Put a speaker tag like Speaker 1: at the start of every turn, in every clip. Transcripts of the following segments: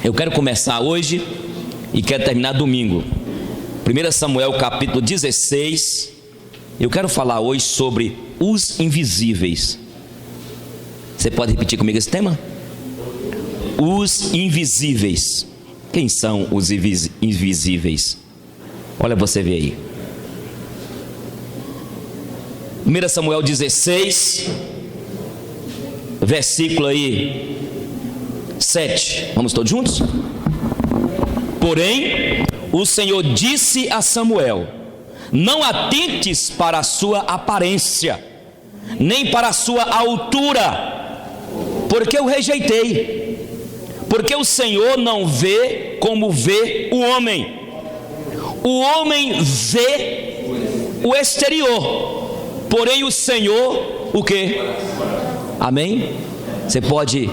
Speaker 1: Eu quero começar hoje e quero terminar domingo. 1 Samuel capítulo 16. Eu quero falar hoje sobre os invisíveis. Você pode repetir comigo esse tema? Os invisíveis. Quem são os invisíveis? Olha, você vê aí. 1 Samuel 16, versículo aí 7. Vamos todos juntos? Porém, o Senhor disse a Samuel: não atentes para a sua aparência, nem para a sua altura, porque eu rejeitei. Porque o Senhor não vê como vê o homem. O homem vê o exterior, porém o Senhor, o quê? Amém? Você pode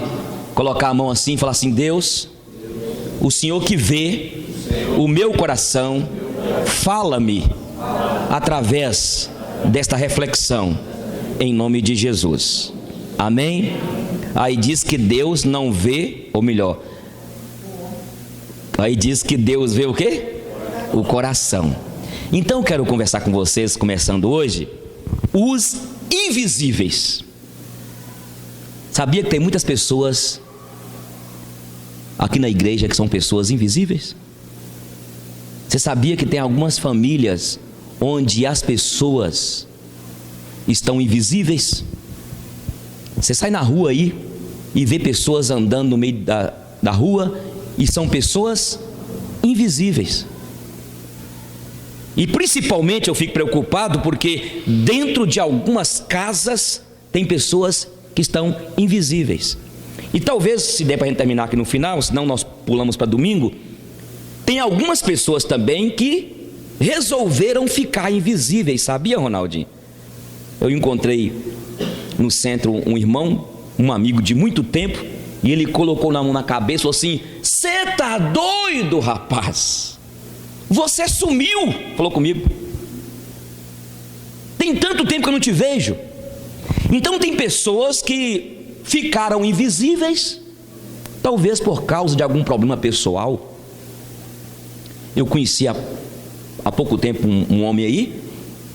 Speaker 1: colocar a mão assim e falar assim: Deus, o Senhor que vê o meu coração, fala-me através desta reflexão, em nome de Jesus. Amém? Aí diz que Deus não vê, ou melhor, aí diz que Deus vê o quê? O coração. Então eu quero conversar com vocês, começando hoje, os invisíveis. Sabia que tem muitas pessoas aqui na igreja que são pessoas invisíveis? Você sabia que tem algumas famílias onde as pessoas estão invisíveis? Você sai na rua aí e vê pessoas andando no meio da rua e são pessoas invisíveis. E principalmente eu fico preocupado porque dentro de algumas casas tem pessoas que estão invisíveis. E talvez, se der para a gente terminar aqui no final, senão nós pulamos para domingo, tem algumas pessoas também que resolveram ficar invisíveis, sabia, Ronaldinho? Eu encontrei no centro um irmão, um amigo de muito tempo, e ele colocou na mão na cabeça e falou assim: "Você tá doido, rapaz? Você sumiu", falou comigo. "Tem tanto tempo que eu não te vejo". Então tem pessoas que ficaram invisíveis, talvez por causa de algum problema pessoal. Eu conheci há pouco tempo um homem aí,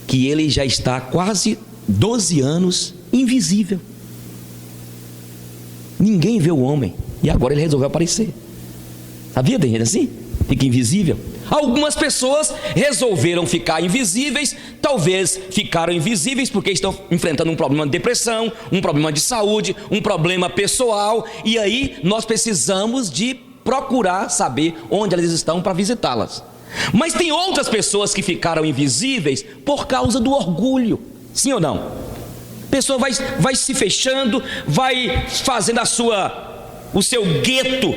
Speaker 1: que ele já está há quase 12 anos invisível. Ninguém vê o homem, e agora ele resolveu aparecer. Sabia, tem gente assim? Fica invisível. Algumas pessoas resolveram ficar invisíveis, talvez ficaram invisíveis porque estão enfrentando um problema de depressão, um problema de saúde, um problema pessoal, e aí nós precisamos de procurar saber onde elas estão para visitá-las. Mas tem outras pessoas que ficaram invisíveis por causa do orgulho, sim ou não? A pessoa vai se fechando, vai fazendo o seu gueto,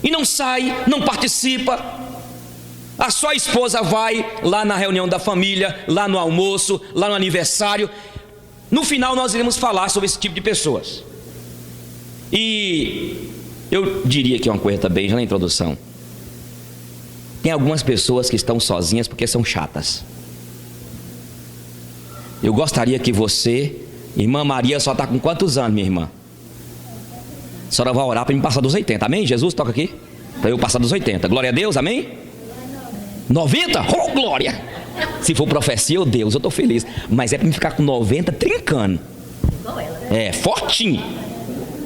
Speaker 1: e não sai, não participa. A sua esposa vai lá na reunião da família, lá no almoço, lá no aniversário. No final nós iremos falar sobre esse tipo de pessoas. E eu diria que é uma coisa também, já na introdução, tem algumas pessoas que estão sozinhas porque são chatas. Eu gostaria que você, irmã Maria, só está com quantos anos, minha irmã? A senhora vai orar para me passar dos 80, amém? Jesus, toca aqui, para eu passar dos 80, glória a Deus, amém? 90? Oh, glória! Se for profecia, oh Deus, eu estou feliz. Mas é para me ficar com 90 trincando. É, fortinho.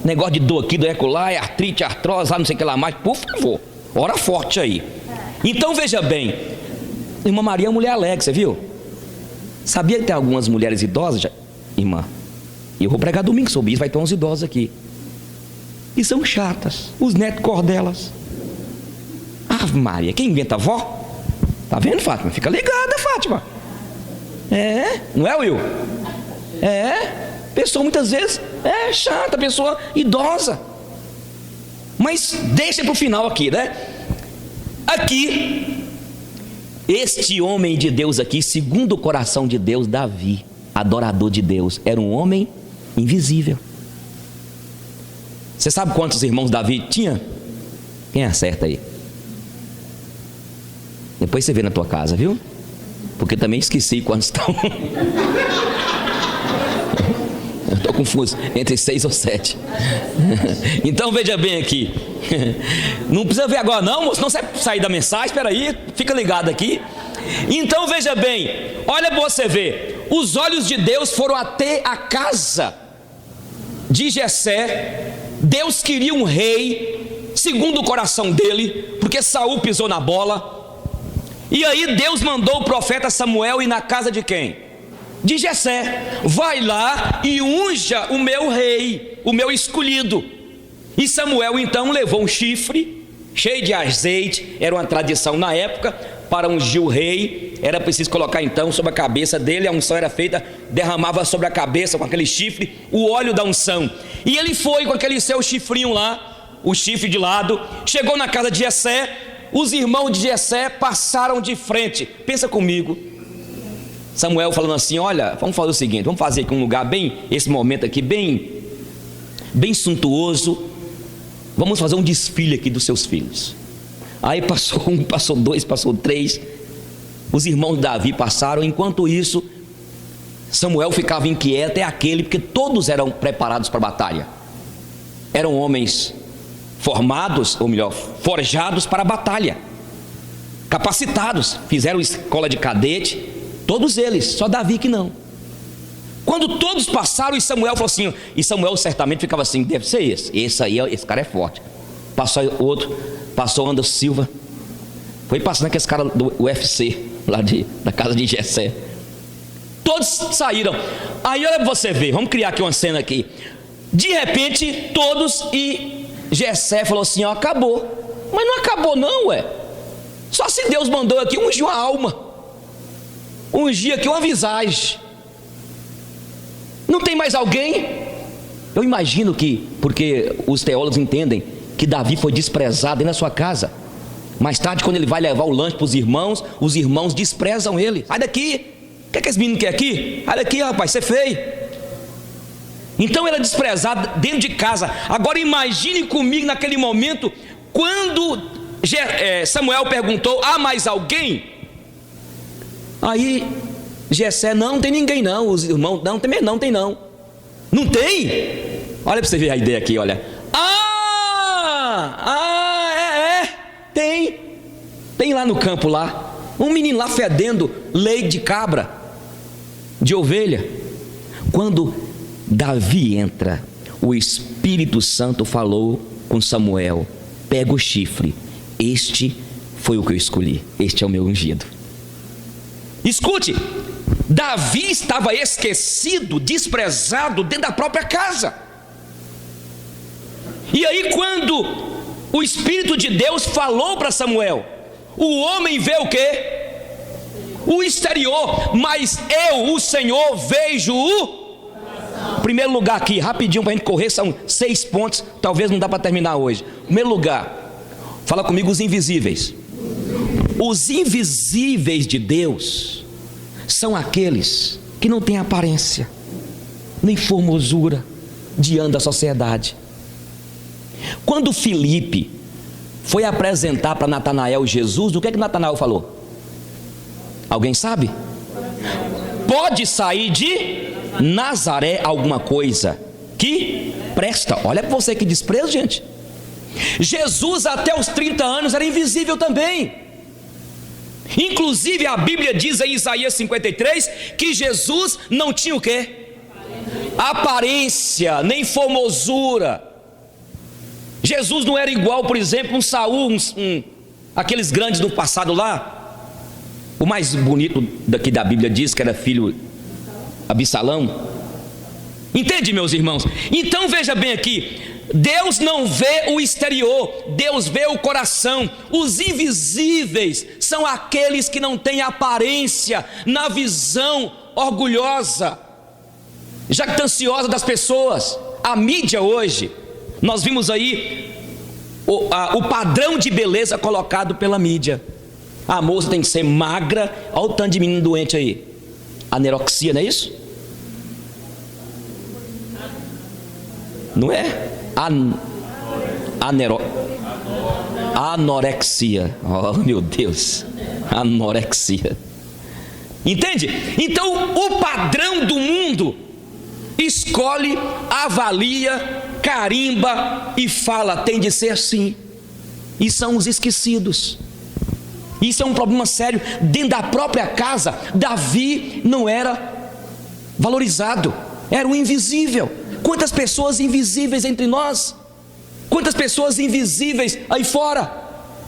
Speaker 1: Negócio de dor aqui, dor acolá, artrite, artrose, lá não sei o que lá mais. Por favor, ora forte aí. Então veja bem, irmã Maria é uma mulher alegre, você viu? Sabia que tem algumas mulheres idosas, irmã? E eu vou pregar domingo sobre isso, vai ter uns idosos aqui. E são chatas, os netos cordelas. Ave Maria, quem inventa avó? Tá vendo, Fátima? Fica ligada, Fátima. É, não é, Will? É, pessoa muitas vezes é chata, pessoa idosa. Mas deixa para o final aqui, né? Aqui, este homem de Deus aqui, segundo o coração de Deus, Davi, adorador de Deus, era um homem invisível. Você sabe quantos irmãos Davi tinha? Quem acerta aí? Depois você vê na tua casa, viu? Porque também esqueci quantos estão. Eu estou confuso, entre 6 ou 7. Então veja bem aqui, Não precisa ver agora não, moço, não você sair da mensagem, espera aí, fica ligado aqui. Então veja bem, olha para você ver, os olhos de Deus foram até a casa de Jessé. Deus queria um rei segundo o coração dele, porque Saul pisou na bola. E aí Deus mandou o profeta Samuel ir na casa de quem? De Jessé. Vai lá e unja o meu rei, o meu escolhido. E Samuel então levou um chifre cheio de azeite. Era uma tradição na época, para ungir o rei era preciso colocar então sobre a cabeça dele. A unção era feita, derramava sobre a cabeça com aquele chifre o óleo da unção. E ele foi com aquele seu chifrinho lá, o chifre de lado, chegou na casa de Jessé. Os irmãos de Jessé passaram de frente. Pensa comigo, Samuel falando assim: olha, vamos fazer o seguinte, vamos fazer aqui um lugar bem, esse momento aqui bem suntuoso, vamos fazer um desfile aqui dos seus filhos. Aí passou um, passou dois, passou três, os irmãos de Davi passaram. Enquanto isso, Samuel ficava inquieto, porque todos eram preparados para a batalha, eram homens formados, ou melhor, forjados para a batalha, capacitados, fizeram escola de cadete, todos eles, só Davi que não. Quando todos passaram, e Samuel falou assim, e Samuel certamente ficava assim: deve ser esse aí, esse cara é forte. Passou outro, passou Anderson Silva, foi passando aqueles caras do UFC, lá da casa de Jessé. Todos saíram. Aí olha para você ver, vamos criar aqui uma cena aqui. De repente, todos, e Jessé falou assim: ó, acabou. Mas não acabou não, ué. Só se Deus mandou aqui ungir uma alma, ungir aqui uma visagem. Não tem mais alguém? Eu imagino que, porque os teólogos entendem que Davi foi desprezado dentro da sua casa. Mais tarde, quando ele vai levar o lanche para os irmãos desprezam ele. Sai daqui, o que é que esse menino quer aqui? Sai daqui, rapaz, você é feio. Então ele é desprezado dentro de casa. Agora imagine comigo naquele momento, quando Samuel perguntou: há mais alguém? Aí Jessé: não tem ninguém não. Os irmãos: não tem não. Não tem? Olha para você ver a ideia aqui, olha. Tem lá no campo lá, um menino lá fedendo leite de cabra, de ovelha. Quando Davi entra, o Espírito Santo falou com Samuel: pega o chifre, este foi o que eu escolhi, este é o meu ungido. Escute, Davi estava esquecido, desprezado dentro da própria casa. E aí quando o Espírito de Deus falou para Samuel, o homem vê o quê? O exterior, mas eu, o Senhor, vejo o... Primeiro lugar aqui, rapidinho para a gente correr, são 6 pontos, talvez não dá para terminar hoje. Primeiro lugar, fala comigo: os invisíveis. Os invisíveis de Deus são aqueles que não têm aparência, nem formosura diante da sociedade. Quando Filipe foi apresentar para Natanael Jesus, o que é que Natanael falou? Alguém sabe? Pode sair de Nazaré alguma coisa que presta. Olha para você que desprezo, gente. Jesus até os 30 anos era invisível também. Inclusive a Bíblia diz em Isaías 53 que Jesus não tinha o quê? Aparência, nem formosura. Jesus não era igual, por exemplo, um Saul, aqueles grandes do passado lá. O mais bonito daqui da Bíblia diz que era filho Absalão. Entende, meus irmãos? Então veja bem aqui, Deus não vê o exterior, Deus vê o coração. Os invisíveis são aqueles que não têm aparência na visão orgulhosa, jactanciosa das pessoas. A mídia hoje, nós vimos aí o padrão de beleza colocado pela mídia. A moça tem que ser magra. Olha o tanto de menino doente aí, anorexia, não é isso? Não é? Anorexia. Oh meu Deus, anorexia. Entende? Então o padrão do mundo escolhe, avalia carimba e fala, tem de ser assim. E são os esquecidos. Isso é um problema sério. Dentro da própria casa, Davi não era valorizado, era o invisível. Quantas pessoas invisíveis entre nós? Quantas pessoas invisíveis aí fora?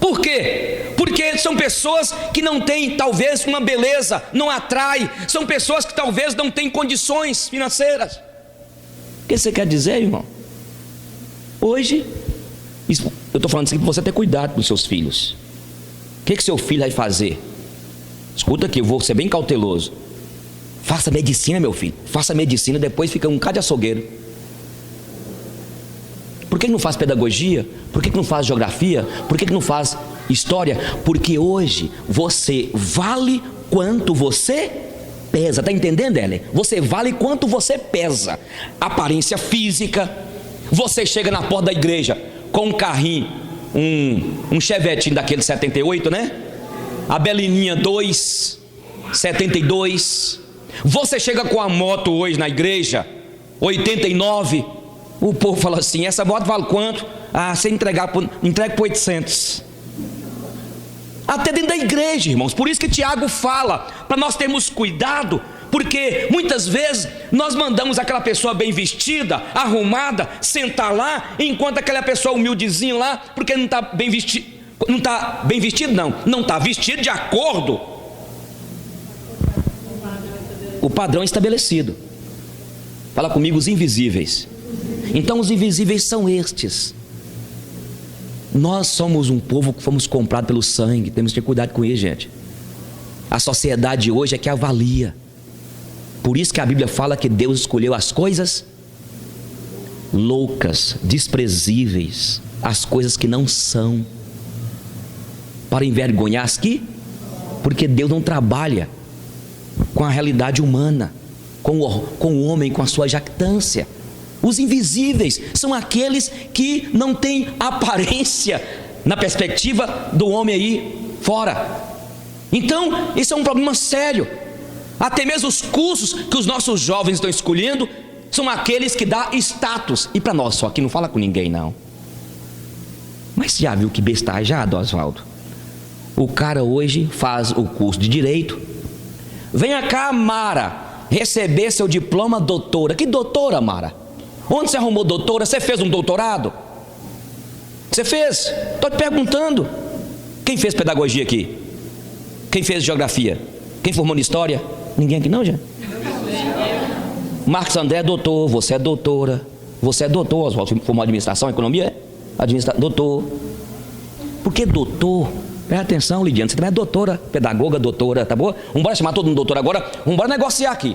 Speaker 1: Por quê? Porque são pessoas que não têm talvez uma beleza, não atrai. São pessoas que talvez não têm condições financeiras. O que você quer dizer, irmão? Hoje, eu estou falando assim para você ter cuidado com os seus filhos. O que seu filho vai fazer? Escuta aqui, eu vou ser bem cauteloso. Faça medicina, meu filho. Faça medicina, depois fica um bocado de açougueiro. Por que não faz pedagogia? Por que não faz geografia? Por que não faz história? Porque hoje você vale quanto você pesa. Está entendendo, Ellen? Você vale quanto você pesa. Aparência física. Você chega na porta da igreja com um carrinho, um chevetinho daquele 78, né? A Belininha 2, 72. Você chega com a moto hoje na igreja, 89. O povo fala assim, essa moto vale quanto? Ah, você entrega por 800. Até dentro da igreja, irmãos. Por isso que Tiago fala, para nós termos cuidado, porque muitas vezes nós mandamos aquela pessoa bem vestida, arrumada, sentar lá, enquanto aquela pessoa humildezinha lá, porque não está bem vestido, não está vestido de acordo o padrão estabelecido. Fala comigo, os invisíveis. Então os invisíveis são estes. Nós somos um povo que fomos comprados pelo sangue. Temos que ter cuidado com isso, gente. A sociedade hoje é que avalia. Por isso que a Bíblia fala que Deus escolheu as coisas loucas, desprezíveis, as coisas que não são, para envergonhar as que, porque Deus não trabalha com a realidade humana, com o homem, com a sua jactância. Os invisíveis são aqueles que não têm aparência na perspectiva do homem aí fora. Então, isso é um problema sério. Até mesmo os cursos que os nossos jovens estão escolhendo são aqueles que dão status. E para nós só, que não fala com ninguém não. Mas você já viu que bestagem, Oswaldo? O cara hoje faz o curso de Direito. Venha cá, Mara, receber seu diploma doutora. Que doutora, Mara? Onde você arrumou doutora? Você fez um doutorado? Você fez? Estou te perguntando. Quem fez pedagogia aqui? Quem fez geografia? Quem formou em história? Ninguém aqui não, já? Marcos André é doutor, você é doutora. Você é doutor, Oswaldo, formou em administração, economia? Doutor. Porque doutor, presta atenção, Lidiane, você também é doutora, pedagoga, doutora, tá bom? Vamos embora chamar todo mundo doutor agora, vamos embora negociar aqui.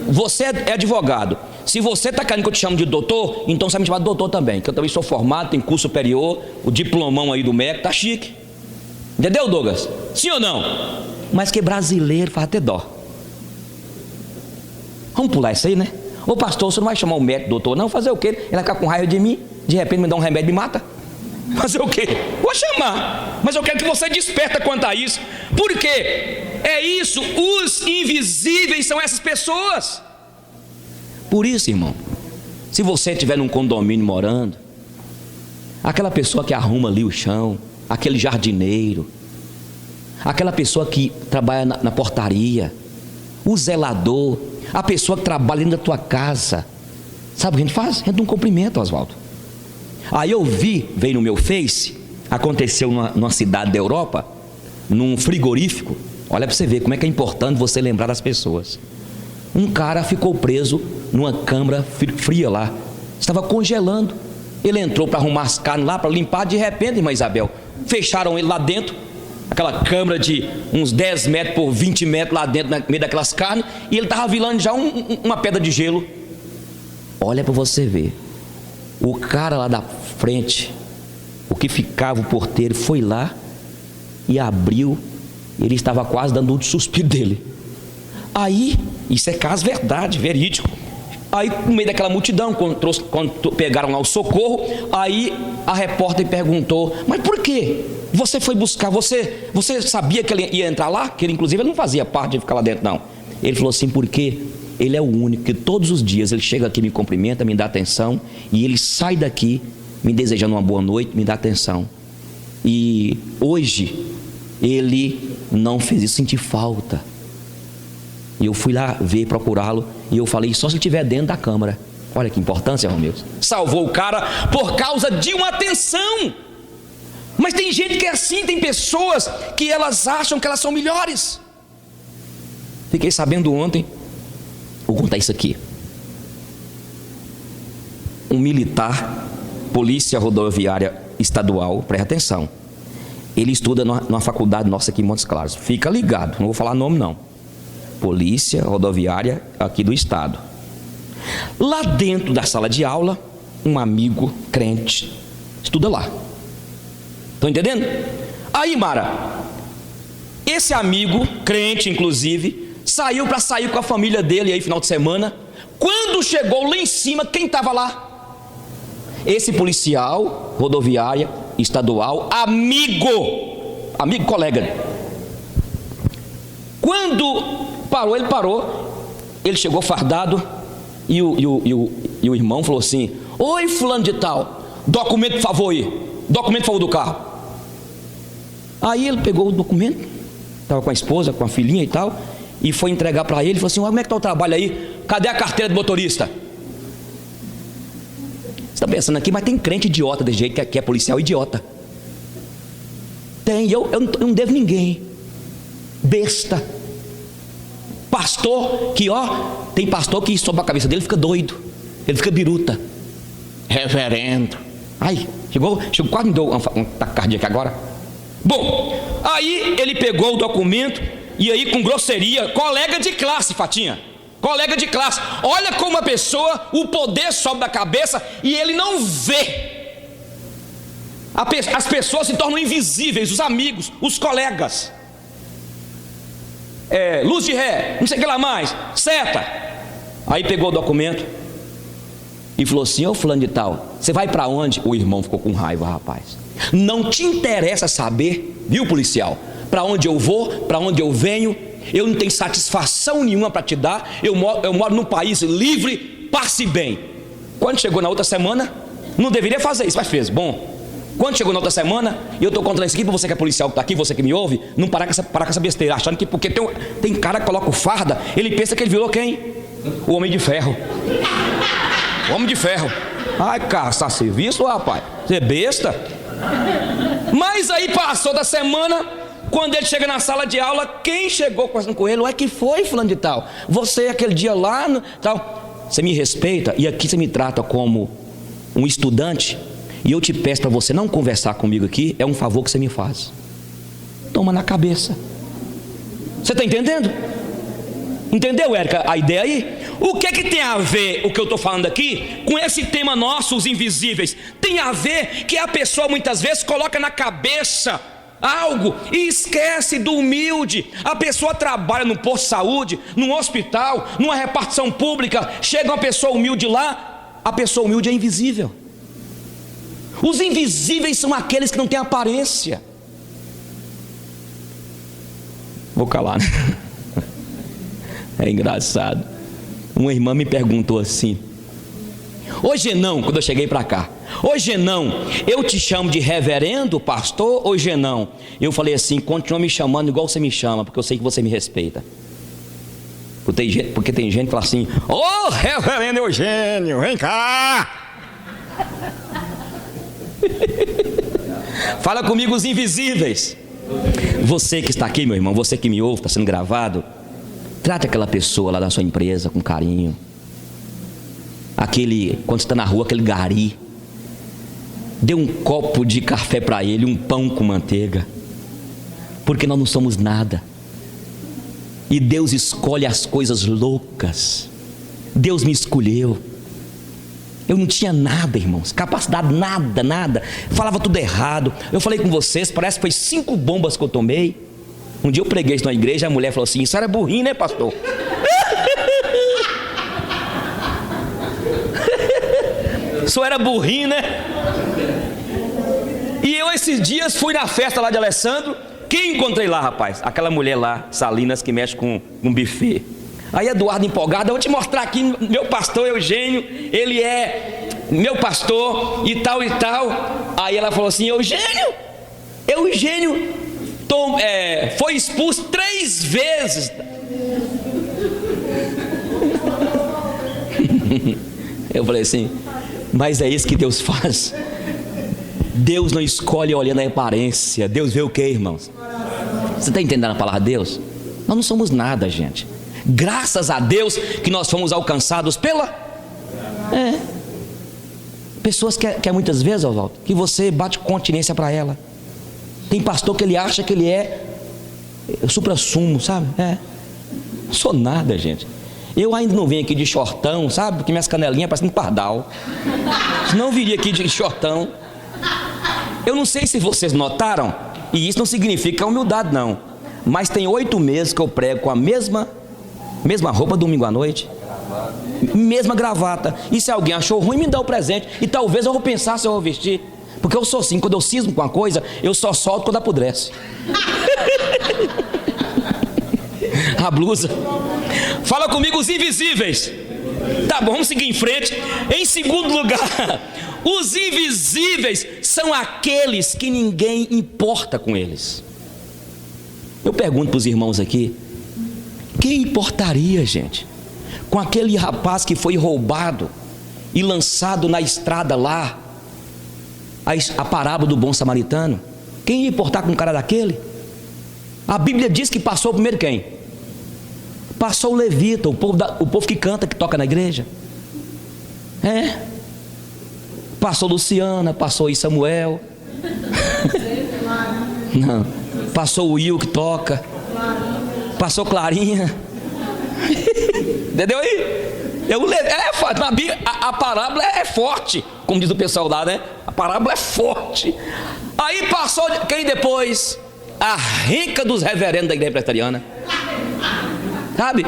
Speaker 1: Você é advogado. Se você está querendo que eu te chame de doutor, então você vai me chamar de doutor também, que eu também sou formado, tenho curso superior, o diplomão aí do MEC, tá chique. Entendeu, Douglas? Sim ou não? Mas que brasileiro faz até dó. Vamos pular isso aí, né? Ô pastor, você não vai chamar o médico doutor não? Fazer o quê? Ele vai ficar com raiva de mim, de repente me dá um remédio e me mata? Fazer o quê? Vou chamar, mas eu quero que você desperta quanto a isso. Por quê? É isso, os invisíveis são essas pessoas. Por isso, irmão, se você estiver num condomínio morando, aquela pessoa que arruma ali o chão, aquele jardineiro, aquela pessoa que trabalha na portaria, o zelador, a pessoa que trabalha dentro da tua casa, sabe o que a gente faz? A gente não cumprimenta, Oswaldo. Aí eu veio no meu Face, aconteceu numa cidade da Europa, num frigorífico. Olha para você ver como é que é importante você lembrar das pessoas. Um cara ficou preso numa câmara fria lá, estava congelando. Ele entrou para arrumar as carnes lá, para limpar. De repente, irmã Isabel, fecharam ele lá dentro, aquela câmara de uns 10 metros por 20 metros lá dentro, no meio daquelas carnes, e ele estava virando já uma pedra de gelo. Olha para você ver, o cara lá da frente, o que ficava o porteiro, foi lá e abriu. Ele estava quase dando um suspiro dele. Aí, isso é caso verdade, verídico. Aí, no meio daquela multidão, quando pegaram lá o socorro, aí a repórter perguntou: mas por quê? Você foi buscar, você sabia que ele ia entrar lá? Que ele, inclusive, ele não fazia parte de ficar lá dentro, não. Ele falou assim: porque ele é o único que todos os dias ele chega aqui, me cumprimenta, me dá atenção, e ele sai daqui me desejando uma boa noite, me dá atenção. E hoje ele não fez isso, senti falta. E eu fui lá ver, procurá-lo, e eu falei, só se ele estiver dentro da câmara. Olha que importância, Romeu. Salvou o cara por causa de uma atenção. Mas tem gente que é assim, tem pessoas que elas acham que elas são melhores. Fiquei sabendo ontem, vou contar isso aqui. Um militar, Polícia Rodoviária Estadual, presta atenção, ele estuda numa faculdade nossa aqui em Montes Claros. Fica ligado, não vou falar nome não. Polícia Rodoviária aqui do estado. Lá dentro da sala de aula, um amigo crente estuda lá. Estão entendendo? Aí, Mara, esse amigo crente, inclusive, saiu para sair com a família dele aí final de semana. Quando chegou lá em cima, quem estava lá? Esse policial rodoviária estadual, amigo colega. Quando parou, ele parou, ele chegou fardado, e o irmão falou assim, oi fulano de tal, documento por favor aí, documento por favor do carro. Aí ele pegou o documento, estava com a esposa, com a filhinha e tal, e foi entregar para ele, falou assim, como é que está o trabalho aí, cadê a carteira do motorista? Você está pensando aqui, mas tem crente idiota desse jeito, que é policial idiota. Tem, eu não devo ninguém, besta. Pastor que tem pastor que sobe a cabeça dele, fica doido, ele fica biruta. Reverendo, ai, chegou quase me deu um taquicardia aqui agora. Bom, aí ele pegou o documento, e aí com grosseria, colega de classe, Fatinha, colega de classe, olha como a pessoa, o poder sobe da cabeça, e ele não vê. As pessoas se tornam invisíveis, os amigos, os colegas. Luz de ré, não sei o que lá mais, seta. Aí pegou o documento e falou assim, ô fulano de tal, você vai para onde? O irmão ficou com raiva, rapaz. Não te interessa saber, viu policial, para onde eu vou, para onde eu venho, eu não tenho satisfação nenhuma para te dar, eu moro num país livre, passe bem. Quando chegou na outra semana, não deveria fazer isso, mas fez, bom. Quando chegou na outra semana, e eu estou contando isso aqui para você que é policial que está aqui, você que me ouve, não parar com essa besteira, achando que porque tem cara que coloca o farda, ele pensa que ele virou quem? O Homem de Ferro. O Homem de Ferro. Ai, caçar serviço, rapaz, você é besta. Mas aí passou da semana, quando ele chega na sala de aula, quem chegou conversando com ele? Ué, que foi fulano de tal? Você aquele dia lá, tal. Você me respeita e aqui você me trata como um estudante. E eu te peço para você não conversar comigo aqui, é um favor que você me faz. Toma na cabeça. Você está entendendo? Entendeu, Érica, a ideia aí? O que é que tem a ver o que eu estou falando aqui com esse tema nosso, os invisíveis? Tem a ver que a pessoa muitas vezes coloca na cabeça algo e esquece do humilde. A pessoa trabalha no posto de saúde, num hospital, numa repartição pública, chega uma pessoa humilde lá, a pessoa humilde é invisível. Os invisíveis são aqueles que não têm aparência. Vou calar, né? É engraçado. Uma irmã me perguntou assim, ô Genão, quando eu cheguei para cá, ô Genão, eu te chamo de reverendo, pastor ou Genão? Eu falei assim, continua me chamando igual você me chama, porque eu sei que você me respeita. Porque tem gente que fala assim, ô reverendo Eugênio, vem cá. Fala comigo os invisíveis. Você que está aqui, meu irmão, você que me ouve, está sendo gravado, trate aquela pessoa lá da sua empresa com carinho. Quando você está na rua, aquele gari, dê um copo de café para ele, um pão com manteiga, porque nós não somos nada, e Deus escolhe as coisas loucas. Deus me escolheu. Eu não tinha nada, irmãos, capacidade, nada, falava tudo errado. Eu falei com vocês, parece que foi 5 bombas que eu tomei. Um dia eu preguei isso na igreja, a mulher falou assim, isso era burrinho, né, pastor? Isso era burrinho, né? E eu esses dias fui na festa lá de Alessandro. Quem encontrei lá, rapaz? Aquela mulher lá, Salinas, que mexe com um buffet. Aí Eduardo empolgado, eu vou te mostrar aqui, meu pastor Eugênio, ele é meu pastor e tal e tal. Aí ela falou assim: Eugênio foi expulso 3 vezes. Eu falei assim: mas é isso que Deus faz. Deus não escolhe olhando a aparência. Deus vê o que, irmãos? Você está entendendo a palavra de Deus? Nós não somos nada, gente. Graças a Deus que nós fomos alcançados pela pessoas que muitas vezes, Oswaldo, que você bate continência para ela. Tem pastor que ele acha que ele é o supra-sumo, sabe? Não sou nada, gente. Eu ainda não venho aqui de shortão, sabe? Porque minhas canelinhas parecem um pardal. Não viria aqui de shortão. Eu não sei se vocês notaram, e isso não significa humildade não, mas tem 8 meses que eu prego com a mesma roupa domingo à noite, mesma gravata. E se alguém achou ruim, me dá o presente, e talvez eu vou pensar se eu vou vestir, porque eu sou assim, quando eu cismo com uma coisa, eu só solto quando apodrece. A blusa. Fala comigo, os invisíveis. Tá bom, vamos seguir em frente. Em segundo lugar, os invisíveis são aqueles que ninguém importa com eles. Eu pergunto para os irmãos aqui: quem importaria, gente, com aquele rapaz que foi roubado e lançado na estrada lá, a parábola do bom samaritano? Quem ia importar com um cara daquele? A Bíblia diz que passou primeiro quem? Passou o levita, o povo que canta, que toca na igreja. Passou Luciana, passou Samuel. Não. Passou o Will que toca. Passou Clarinha. Entendeu aí? A parábola é forte, como diz o pessoal lá, né? A parábola é forte. Aí passou quem depois? A rica dos reverendos da igreja presbiteriana, sabe?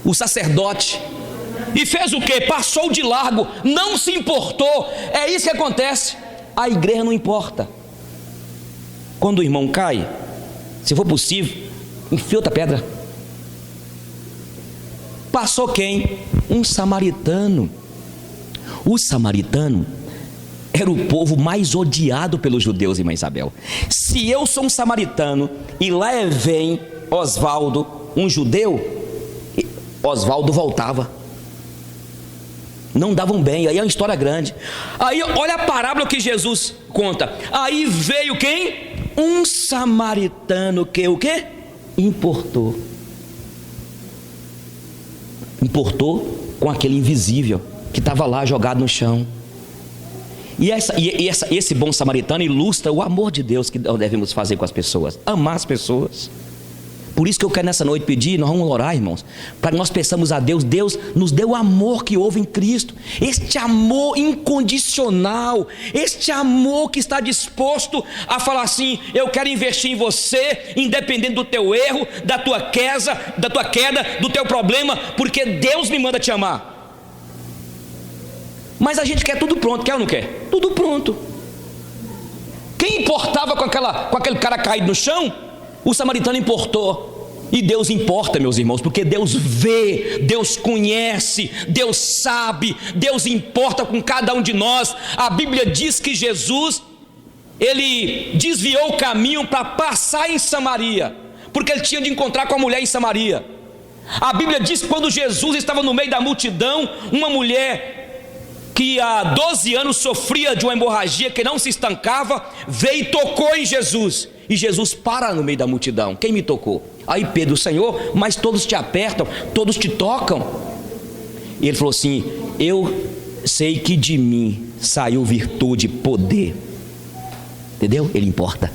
Speaker 1: O sacerdote. E fez o que? Passou de largo, não se importou. É isso que acontece. A igreja não importa. Quando o irmão cai, se for possível, enfia outra pedra. Passou quem? Um samaritano. O samaritano era o povo mais odiado pelos judeus, irmã Isabel. Se eu sou um samaritano e lá vem Oswaldo, um judeu, Oswaldo voltava. Não davam bem. Aí é uma história grande. Aí olha a parábola que Jesus conta. Aí veio quem? Um samaritano que o quê? Importou com aquele invisível que estava lá jogado no chão. E esse bom samaritano ilustra o amor de Deus que nós devemos fazer com as pessoas. Amar as pessoas. Por isso que eu quero nessa noite pedir, nós vamos orar, irmãos, para que nós peçamos a Deus. Deus nos deu o amor que houve em Cristo, este amor incondicional, este amor que está disposto a falar assim: eu quero investir em você, independente do teu erro, da tua queda, do teu problema, porque Deus me manda te amar. Mas a gente quer tudo pronto, quer ou não quer? Tudo pronto. Quem importava com aquele cara caído no chão? O samaritano importou. E Deus importa, meus irmãos, porque Deus vê, Deus conhece, Deus sabe, Deus importa com cada um de nós. A Bíblia diz que Jesus, ele desviou o caminho para passar em Samaria, porque ele tinha de encontrar com a mulher em Samaria. A Bíblia diz que quando Jesus estava no meio da multidão, uma mulher que há 12 anos sofria de uma hemorragia que não se estancava, veio e tocou em Jesus. E Jesus para no meio da multidão: quem me tocou? Aí Pedro: Senhor, mas todos te apertam, todos te tocam. E ele falou assim: eu sei que de mim saiu virtude, poder. Entendeu? Ele importa.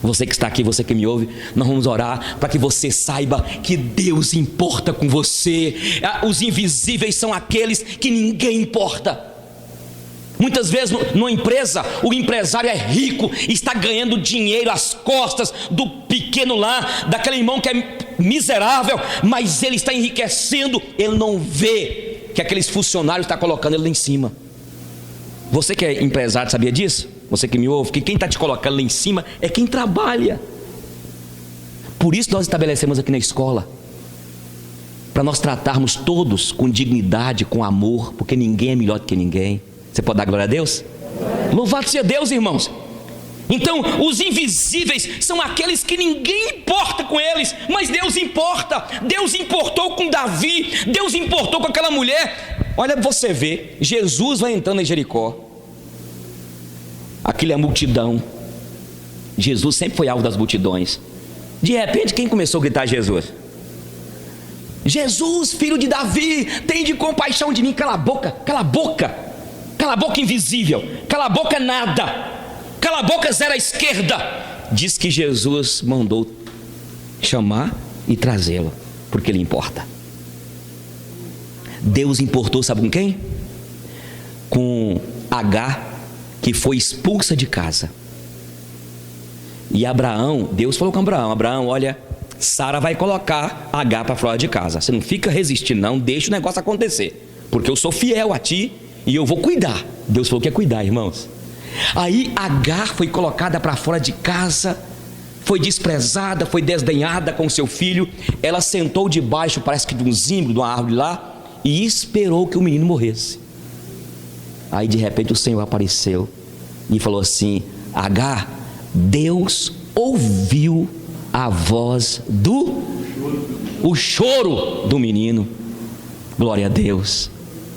Speaker 1: Você que está aqui, você que me ouve, nós vamos orar para que você saiba que Deus importa com você. Os invisíveis são aqueles que ninguém importa. Muitas vezes numa empresa, o empresário é rico, está ganhando dinheiro às costas do pequeno lá, daquele irmão que é miserável, mas ele está enriquecendo. Ele não vê que aqueles funcionários estão colocando ele lá em cima. Você que é empresário sabia disso? Você que me ouve, que quem está te colocando lá em cima é quem trabalha. Por isso nós estabelecemos aqui na escola para nós tratarmos todos com dignidade, com amor, porque ninguém é melhor do que ninguém. Você pode dar glória a Deus? Louvado seja Deus, irmãos. Então, os invisíveis são aqueles que ninguém importa com eles, mas Deus importa. Deus importou com Davi, Deus importou com aquela mulher. Olha, você vê, Jesus vai entrando em Jericó, aquela multidão. Jesus sempre foi alvo das multidões. De repente, quem começou a gritar? Jesus. Jesus, filho de Davi, tem de compaixão de mim. Cala a boca, cala a boca, cala a boca, invisível, cala a boca, nada, cala a boca, zero à esquerda. Diz que Jesus mandou chamar e trazê-lo, porque ele importa. Deus importou, sabe com quem? Com Agar, que foi expulsa de casa. E Abraão, Deus falou com Abraão: Abraão, olha, Sara vai colocar Agar para fora de casa. Você não fica resistindo não, deixa o negócio acontecer, porque eu sou fiel a ti e eu vou cuidar. Deus falou que ia cuidar, irmãos. Aí Agar foi colocada para fora de casa, foi desprezada, foi desdenhada com seu filho. Ela sentou debaixo, parece que de um zimbro, de uma árvore lá, e esperou que o menino morresse. Aí de repente o Senhor apareceu e falou assim: Agar, Deus ouviu a voz o choro do menino. Glória a Deus.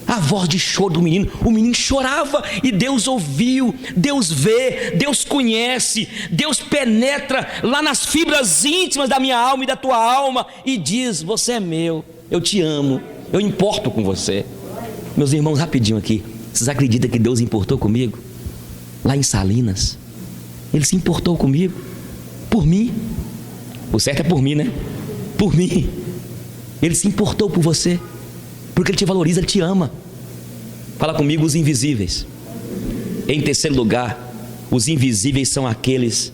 Speaker 1: A voz de choro do menino. O menino chorava e Deus ouviu. Deus vê, Deus conhece, Deus penetra lá nas fibras íntimas da minha alma e da tua alma e diz: você é meu, eu te amo, eu importo com você. Meus irmãos, rapidinho aqui, vocês acreditam que Deus importou comigo? Lá em Salinas, Ele se importou comigo, por mim. O certo é por mim, né? Por mim. Ele se importou por você, porque Ele te valoriza, Ele te ama. Fala comigo, os invisíveis. Em terceiro lugar, os invisíveis são aqueles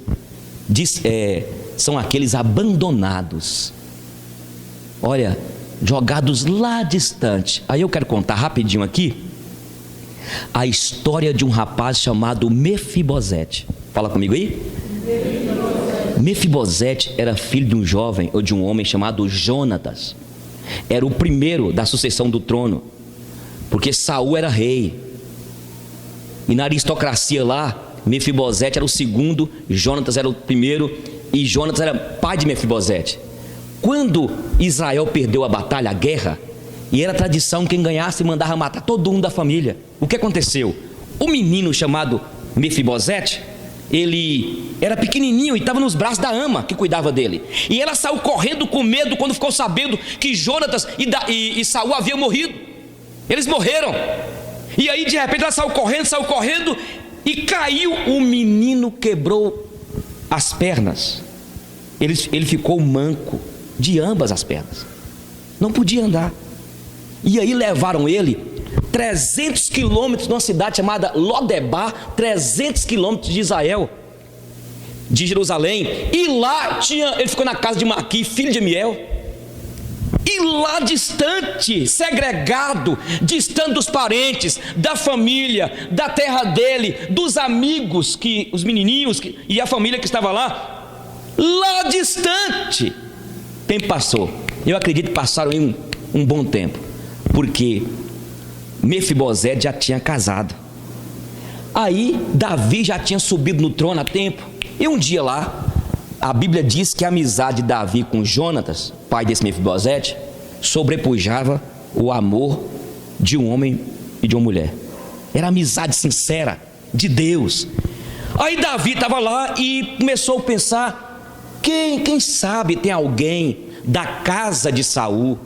Speaker 1: abandonados. Olha, jogados lá distante. Aí eu quero contar rapidinho aqui a história de um rapaz chamado Mefibosete. Fala comigo aí. Mefibosete era filho de um jovem, ou de um homem chamado Jonatas. Era o primeiro da sucessão do trono, porque Saul era rei, e na aristocracia lá, Mefibosete era o segundo, Jonatas era o primeiro, e Jonatas era pai de Mefibosete. Quando Israel perdeu a batalha, a guerra, e era tradição, quem ganhasse mandava matar todo mundo da família. O que aconteceu? O menino chamado Mefibosete, ele era pequenininho e estava nos braços da ama que cuidava dele, e ela saiu correndo com medo quando ficou sabendo que Jonatas e Saul haviam morrido. Eles morreram. E aí de repente ela saiu correndo e caiu. O menino quebrou as pernas. Ele ficou manco de ambas as pernas, não podia andar. E aí levaram ele 300 quilômetros numa cidade chamada Lodebar, 300 quilômetros de Israel, de Jerusalém. E lá ele ficou na casa de Maqui, filho de Amiel. E lá distante, segregado, distante dos parentes, da família, da terra dele, dos amigos, os menininhos e a família que estava lá distante. O tempo passou. Eu acredito que passaram aí um bom tempo, porque Mefibosete já tinha casado. Aí Davi já tinha subido no trono há tempo. E um dia lá, a Bíblia diz que a amizade de Davi com Jonatas, pai desse Mefibosete, sobrepujava o amor de um homem e de uma mulher. Era amizade sincera de Deus. Aí Davi estava lá e começou a pensar: quem sabe tem alguém da casa de Saul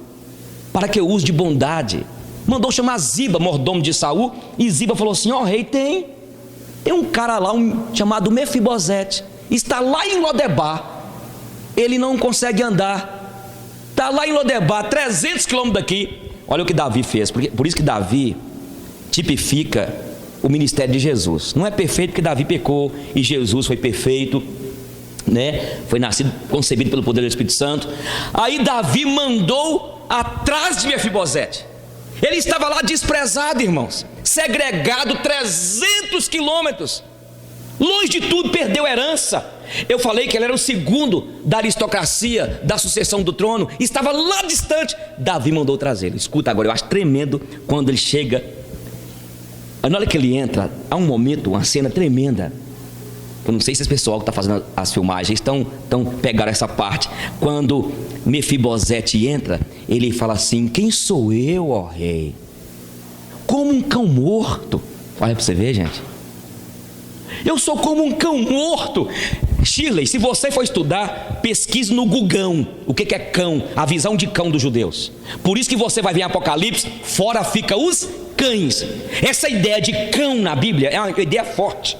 Speaker 1: para que eu use de bondade. Mandou chamar Ziba, mordomo de Saul, e Ziba falou assim: ó rei, tem um cara lá chamado Mefibosete, está lá em Lodebar, ele não consegue andar, está lá em Lodebar, 300 quilômetros daqui. Olha o que Davi fez, por isso que Davi tipifica o ministério de Jesus. Não é perfeito porque Davi pecou e Jesus foi perfeito, né? Foi nascido, concebido pelo poder do Espírito Santo. Aí Davi mandou atrás de Mefibosete. Ele estava lá desprezado, irmãos, segregado 300 quilômetros, longe de tudo, perdeu herança. Eu falei que ele era o segundo da aristocracia, da sucessão do trono, estava lá distante, Davi mandou trazê-lo. Escuta agora, eu acho tremendo quando ele chega. Na hora que ele entra, há um momento, uma cena tremenda. Eu não sei se esse pessoal que está fazendo as filmagens estão pegaram essa parte. Quando Mefibosete entra, ele fala assim: quem sou eu, ó rei? Como um cão morto. Olha para você ver, gente. Eu sou como um cão morto. Shirley, se você for estudar, pesquise no Gugão o que é cão, a visão de cão dos judeus. Por isso que você vai ver em Apocalipse, fora fica os cães. Essa ideia de cão na Bíblia é uma ideia forte.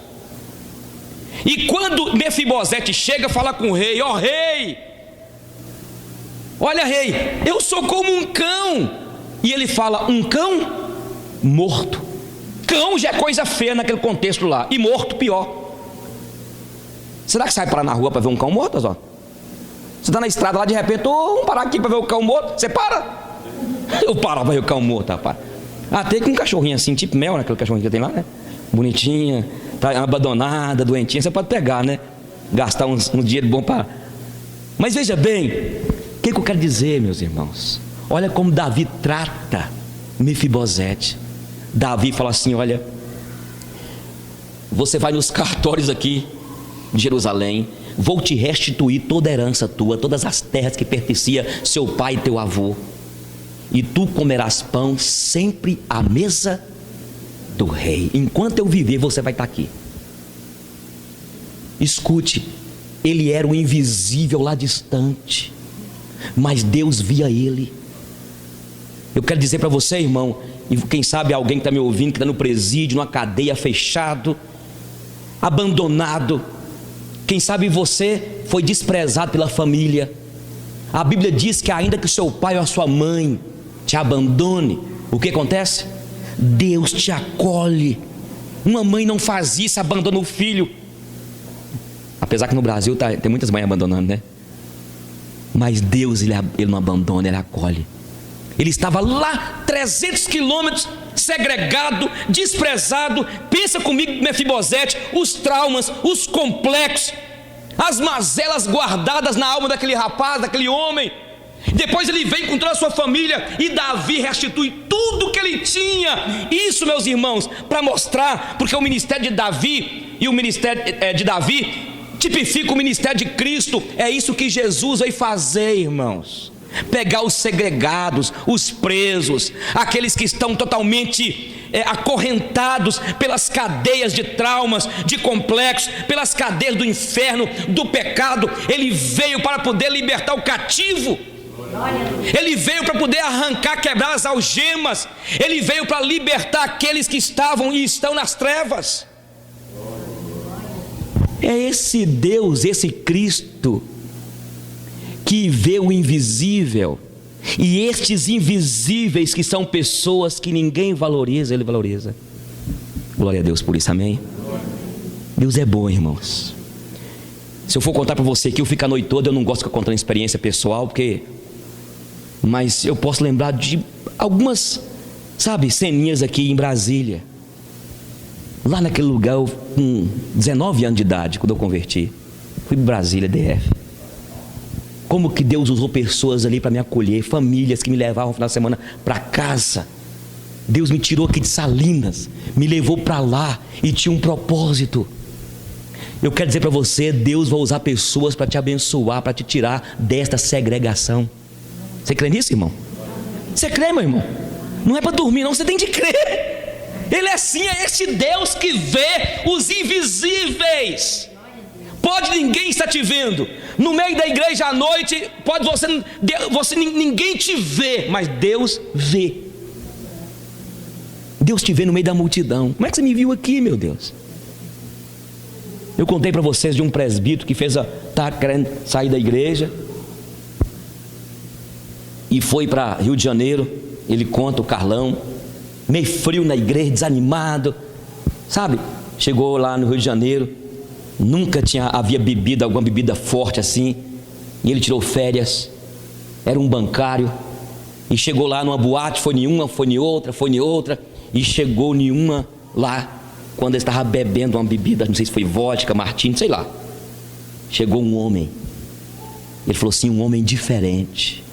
Speaker 1: E quando Mefibosete chega, fala com o rei: ó rei, olha rei, eu sou como um cão. E ele fala: um cão morto. Cão já é coisa feia naquele contexto lá, e morto pior. Será que sai parar na rua para ver um cão morto, Zó? Você está na estrada lá, de repente, vamos parar aqui para ver o cão morto. Você para? Eu paro para ver o cão morto, rapaz. Até que um cachorrinho assim, tipo Mel, né? Aquele cachorrinho que tem lá, né? Bonitinha, tá abandonada, doentinha, você pode pegar, né? Gastar um dinheiro bom para... Mas veja bem, o que eu quero dizer, meus irmãos? Olha como Davi trata Mefibosete. Davi fala assim: olha, você vai nos cartórios aqui de Jerusalém, vou te restituir toda a herança tua, todas as terras que pertencia seu pai e teu avô, e tu comerás pão sempre à mesa do rei. Enquanto eu viver, você vai estar aqui. Escute, ele era o invisível lá distante, mas Deus via ele. Eu quero dizer para você, irmão, e quem sabe alguém que está me ouvindo, que está no presídio, numa cadeia, fechado, abandonado. Quem sabe você foi desprezado pela família. A Bíblia diz que ainda que o seu pai ou a sua mãe te abandone, o que acontece? Deus te acolhe. Uma mãe não faz isso, abandona o filho. Apesar que no Brasil tem muitas mães abandonando, né? Mas Deus, ele não abandona, ele acolhe. Ele estava lá 300 quilômetros, segregado, desprezado. Pensa comigo, Mefibosete, os traumas, os complexos, as mazelas guardadas na alma daquele rapaz, daquele homem. Depois ele vem com toda a sua família, e Davi restitui tudo que ele tinha. Isso, meus irmãos, para mostrar, porque o ministério de Davi e o ministério de Davi tipifica o ministério de Cristo. É isso que Jesus veio fazer, irmãos. Pegar os segregados, os presos, aqueles que estão totalmente acorrentados pelas cadeias de traumas, de complexos, pelas cadeias do inferno, do pecado. Ele veio para poder libertar o cativo. Ele veio para poder arrancar, quebrar as algemas. Ele veio para libertar aqueles que estavam e estão nas trevas. É esse Deus, esse Cristo, que vê o invisível. E estes invisíveis, que são pessoas que ninguém valoriza, ele valoriza. Glória a Deus por isso, amém? Deus é bom, irmãos. Se eu for contar para você que eu fico a noite toda, eu não gosto de contar uma experiência pessoal, mas eu posso lembrar de algumas, ceninhas aqui em Brasília. Lá naquele lugar, eu, com 19 anos de idade, quando eu converti, fui para Brasília, DF. Como que Deus usou pessoas ali para me acolher, famílias que me levavam no final de semana para casa. Deus me tirou aqui de Salinas, me levou para lá, e tinha um propósito. Eu quero dizer para você, Deus vai usar pessoas para te abençoar, para te tirar desta segregação. Você crê nisso, irmão? Você crê, meu irmão? Não é para dormir não, você tem de crer. Ele é assim, é esse Deus que vê os invisíveis. Pode ninguém estar te vendo no meio da igreja à noite, pode ninguém te vê, mas Deus vê. Deus te vê no meio da multidão. Como é que você me viu aqui, meu Deus? Eu contei para vocês de um presbítero que está querendo sair da igreja e foi para Rio de Janeiro. Ele conta, o Carlão, meio frio na igreja, desanimado, chegou lá no Rio de Janeiro, nunca havia bebido alguma bebida forte assim, e ele tirou férias, era um bancário, e chegou lá numa boate, foi em uma, foi em outra, e chegou em uma lá, quando ele estava bebendo uma bebida, não sei se foi vodka, martini, sei lá, chegou um homem, ele falou assim, um homem diferente,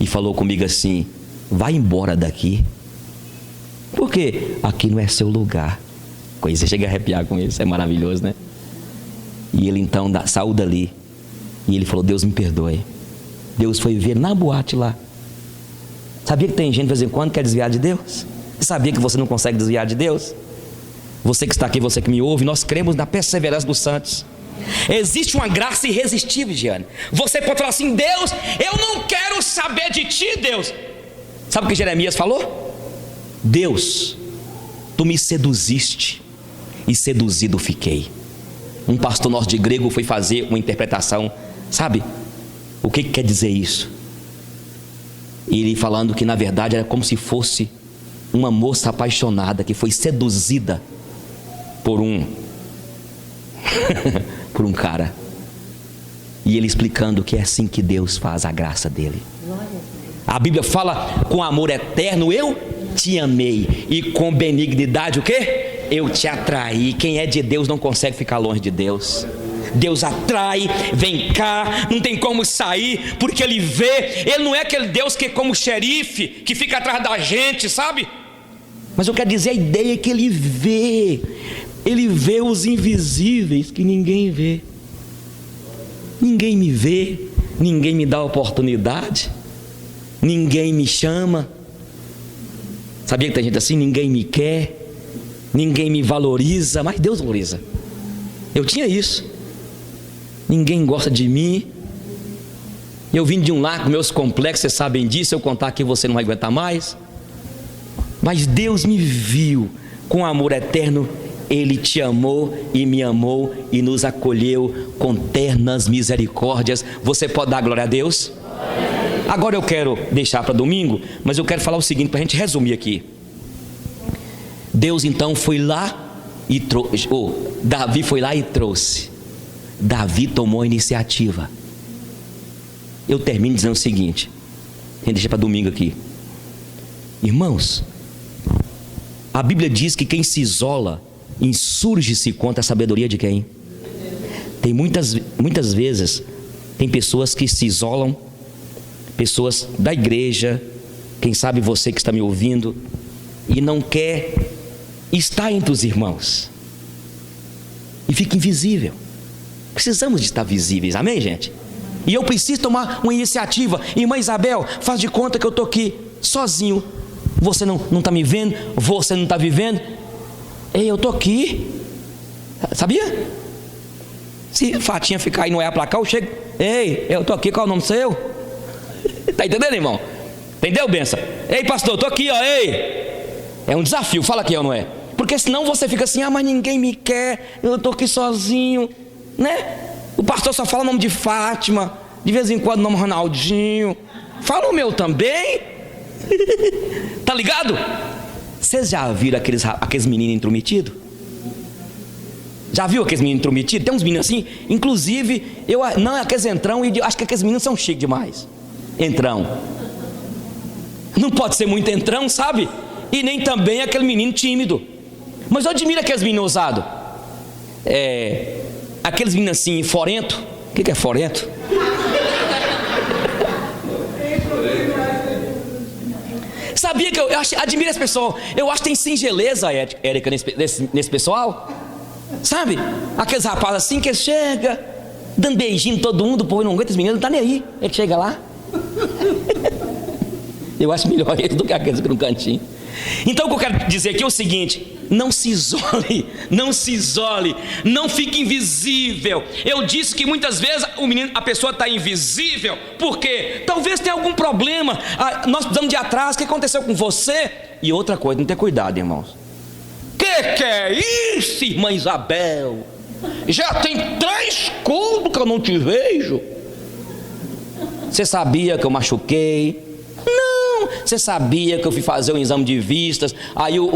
Speaker 1: e falou comigo assim: vai embora daqui, porque aqui não é seu lugar. Coisa, chega a arrepiar com isso, é maravilhoso, né? E ele então saiu dali e ele falou: Deus me perdoe. Deus foi ver na boate lá. Sabia que tem gente de vez em quando que quer desviar de Deus? Você sabia que você não consegue desviar de Deus? Você que está aqui, você que me ouve, nós cremos na perseverança dos santos. Existe uma graça irresistível, Giane. Você pode falar assim: Deus, eu não quero saber de ti, Deus. Sabe o que Jeremias falou? Deus, tu me seduziste e seduzido fiquei. Um pastor nosso de grego foi fazer uma interpretação. Sabe o que quer dizer isso? Ele falando que na verdade era como se fosse uma moça apaixonada que foi seduzida por um por um cara. E ele explicando que é assim que Deus faz a graça dele. A Bíblia fala: com amor eterno eu te amei, e com benignidade o quê? Eu te atraí. Quem é de Deus não consegue ficar longe de Deus. Deus atrai, vem cá, não tem como sair, porque Ele vê. Ele não é aquele Deus que é como xerife, que fica atrás da gente, sabe? Mas eu quero dizer, a ideia é que Ele vê. Ele vê os invisíveis que ninguém vê. Ninguém me vê, ninguém me dá oportunidade, ninguém me chama. Sabia que tem gente assim? Ninguém me quer, ninguém me valoriza, mas Deus valoriza. Eu tinha isso. Ninguém gosta de mim. Eu vim de um lar com meus complexos, vocês sabem disso. Se eu contar aqui você não vai aguentar mais. Mas Deus me viu com amor eterno. Ele te amou e me amou e nos acolheu com ternas misericórdias. Você pode dar glória a Deus? Agora eu quero deixar para domingo, mas eu quero falar o seguinte para a gente resumir aqui. Deus então foi lá e trouxe. Davi foi lá e trouxe. Davi tomou a iniciativa. Eu termino dizendo o seguinte, a gente deixa para domingo aqui. Irmãos, a Bíblia diz que quem se isola insurge-se contra a sabedoria de quem? Tem muitas vezes, tem pessoas que se isolam, pessoas da igreja, quem sabe você que está me ouvindo, e não quer estar entre os irmãos, e fica invisível. Precisamos de estar visíveis, amém, gente? E eu preciso tomar uma iniciativa. Irmã Isabel, faz de conta que eu estou aqui sozinho. Você não está me vendo, você não está vivendo. Ei, eu estou aqui. Sabia? Se Fatinha ficar aí no é para cá, eu chego. Ei, eu estou aqui, qual é o nome seu? Está entendendo, irmão? Entendeu, benção? Ei, pastor, estou aqui, ó, ei. É um desafio, fala aqui, ó, não é? Porque senão você fica assim: ah, mas ninguém me quer, eu estou aqui sozinho, né? O pastor só fala o nome de Fátima, de vez em quando o nome Ronaldinho. Fala o meu também. Tá ligado? Vocês já viram aqueles meninos intrometidos? Já viu aqueles meninos intrometidos? Tem uns meninos assim, inclusive, não é aqueles entrão, e acho que aqueles meninos são chiques demais. Entrão. Não pode ser muito entrão, sabe? E nem também aquele menino tímido. Mas eu admiro aqueles meninos ousados. Aqueles meninos assim, forento. O que é forento? Sabia que eu admiro esse pessoal. Eu acho que tem singeleza, Érica, nesse pessoal. Sabe? Aqueles rapazes assim que chega dando beijinho em todo mundo. O povo não aguenta, os meninos não tá nem aí. Ele chega lá. Eu acho melhor ele do que aqueles que no cantinho. Então o que eu quero dizer aqui é o seguinte: não se isole, não se isole, não fique invisível. Eu disse que muitas vezes a pessoa está invisível porque talvez tenha algum problema. Nós precisamos de ir atrás. O que aconteceu com você? E outra coisa, tem que ter cuidado, irmãos. Que é isso, irmã Isabel? Já tem 3 cultos que eu não te vejo. Você sabia que eu machuquei? Não. Você sabia que eu fui fazer um exame de vistas? Aí o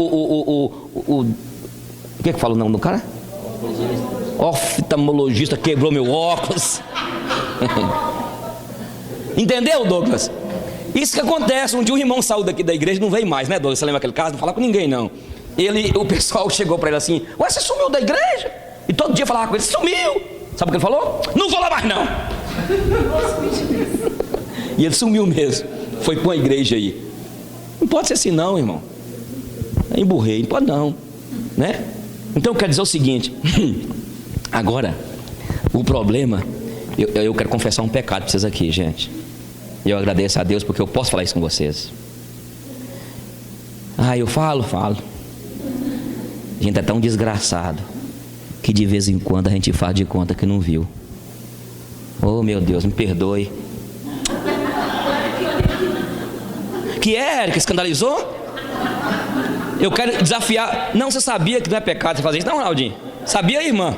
Speaker 1: que fala o nome do cara? Oftalmologista quebrou meu óculos. Entendeu, Douglas? Isso que acontece. Um dia um irmão saiu daqui da igreja e não veio mais, né, Douglas? Você lembra aquele caso? Não fala com ninguém, não. O pessoal chegou para ele assim: ué, você sumiu da igreja? E todo dia falava com ele: sumiu. Sabe o que ele falou? Não vou lá mais não. E ele sumiu mesmo. foi para uma igreja aí. Não pode ser assim não, irmão. Emburrei, não pode não, né? Então eu quero dizer o seguinte. Agora, o problema, eu quero confessar um pecado para vocês aqui, gente. E eu agradeço a Deus porque eu posso falar isso com vocês. Eu falo. A gente é tão desgraçado que de vez em quando a gente faz de conta que não viu. Oh meu Deus, me perdoe. Que Érica, escandalizou? Eu quero desafiar. Não, você sabia que não é pecado você fazer isso? Não, Ronaldinho. Sabia, irmã?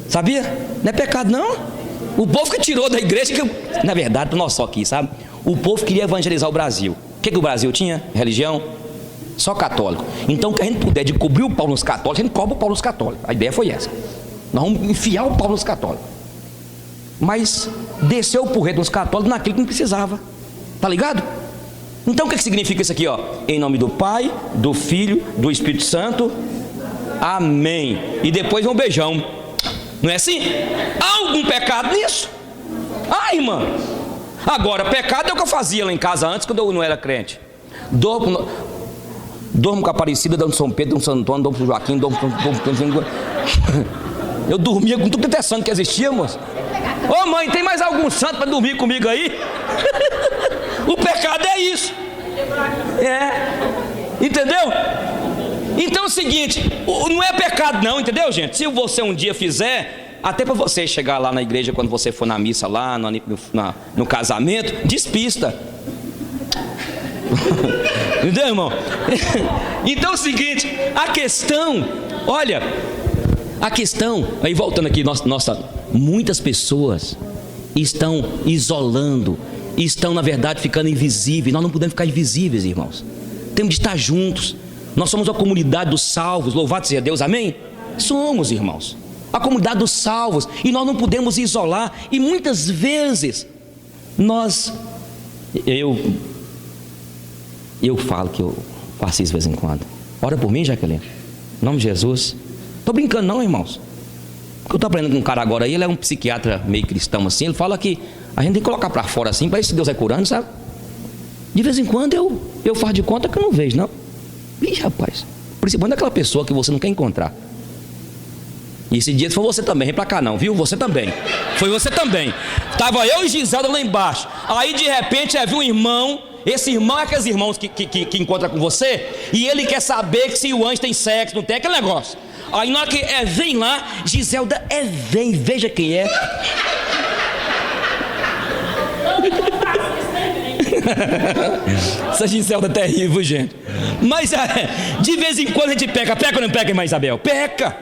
Speaker 1: Sabia? Não é pecado não. O povo que tirou da igreja, que, na verdade, nós só aqui, sabe? O povo queria evangelizar o Brasil. O que o Brasil tinha? Religião? Só católico. Então, o que a gente puder de cobrir o pau nos católicos, a gente cobre o pau nos católicos. A ideia foi essa. Nós vamos enfiar o pau nos católicos. Mas desceu o porrete nos católicos naquilo que não precisava. Tá ligado? Então, o que significa isso aqui, ó? Em nome do Pai, do Filho, do Espírito Santo. Amém. E depois um beijão. Não é assim? Há algum pecado nisso? Irmã. Agora, pecado é o que eu fazia lá em casa antes, quando eu não era crente. Dormo com a Aparecida, dormo com São Pedro, dormo com Santo Antônio, dormo com Joaquim, dormo com... Eu dormia com tudo que é santo que existia, moço. Ô mãe, tem mais algum santo para dormir comigo aí? O pecado é isso. Entendeu? Então é o seguinte, não é pecado não, entendeu, gente? Se você um dia fizer, até para você chegar lá na igreja, quando você for na missa lá, no casamento, despista. Entendeu, irmão? Então é o seguinte, a questão, olha, aí voltando aqui, muitas pessoas estão isolando, estão na verdade ficando invisíveis. Nós não podemos ficar invisíveis, irmãos. Temos de estar juntos. Nós somos a comunidade dos salvos, louvado seja Deus, amém? Somos, irmãos, a comunidade dos salvos, e nós não podemos isolar. E muitas vezes eu falo que eu faço isso de vez em quando. Ora por mim, Jaqueline, em nome de Jesus. Estou brincando não, irmãos. Porque eu estou aprendendo com um cara agora aí, ele é um psiquiatra meio cristão assim. Ele fala que a gente tem que colocar para fora assim, para isso Deus é curando, sabe? De vez em quando eu faço de conta que eu não vejo, não. Ih, rapaz, principalmente aquela pessoa que você não quer encontrar. E esse dia foi você também, vem pra cá não, viu? Você também. Foi você também. Tava eu e Giselda lá embaixo. Aí de repente viu um irmão. Esse irmão é aqueles irmãos que encontra com você. E ele quer saber que se o anjo tem sexo, não tem aquele negócio. Aí na hora que vem lá, Giselda vem, veja quem é. Essa Giselda é terrível, gente. Mas de vez em quando a gente peca ou não peca, irmã Isabel? Peca.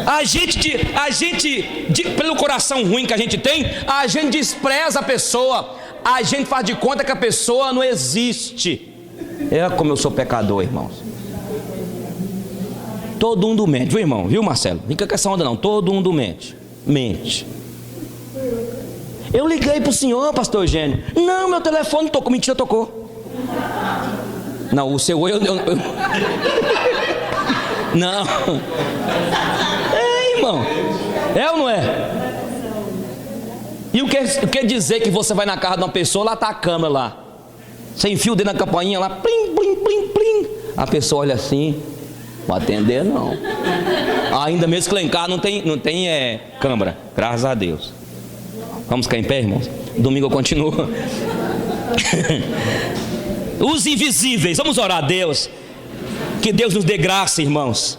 Speaker 1: A gente pelo coração ruim que a gente tem, a gente despreza a pessoa. A gente faz de conta que a pessoa não existe. Como eu sou pecador, irmãos. Todo mundo mente, viu, irmão? Viu, Marcelo? Não fica com essa onda não, todo mundo mente. Eu liguei pro senhor, pastor Eugênio. Não, meu telefone tocou. Mentira, tocou. Não, o seu eu... Não. Irmão. É ou não é? E o que quer dizer que você vai na casa de uma pessoa, lá tá a câmera lá. Você enfia o dedo na campainha lá, plim, plim, plim, plim. A pessoa olha assim, não atender não. Ainda mesmo que lá em casa não tem câmera, graças a Deus. Vamos ficar em pé, irmãos? Domingo eu continuo. Os invisíveis, vamos orar a Deus. Que Deus nos dê graça, irmãos.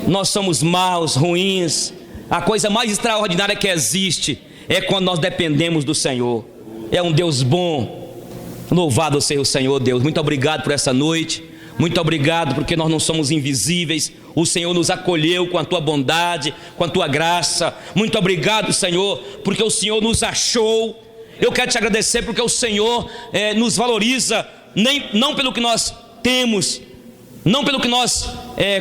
Speaker 1: Nós somos maus, ruins. A coisa mais extraordinária que existe é quando nós dependemos do Senhor. É um Deus bom. Louvado seja o Senhor, Deus. Muito obrigado por essa noite. Muito obrigado porque nós não somos invisíveis. O Senhor nos acolheu com a tua bondade, com a tua graça. Muito obrigado, Senhor, porque o Senhor nos achou. Eu quero te agradecer porque o Senhor nos valoriza, não pelo que nós temos, não pelo que nós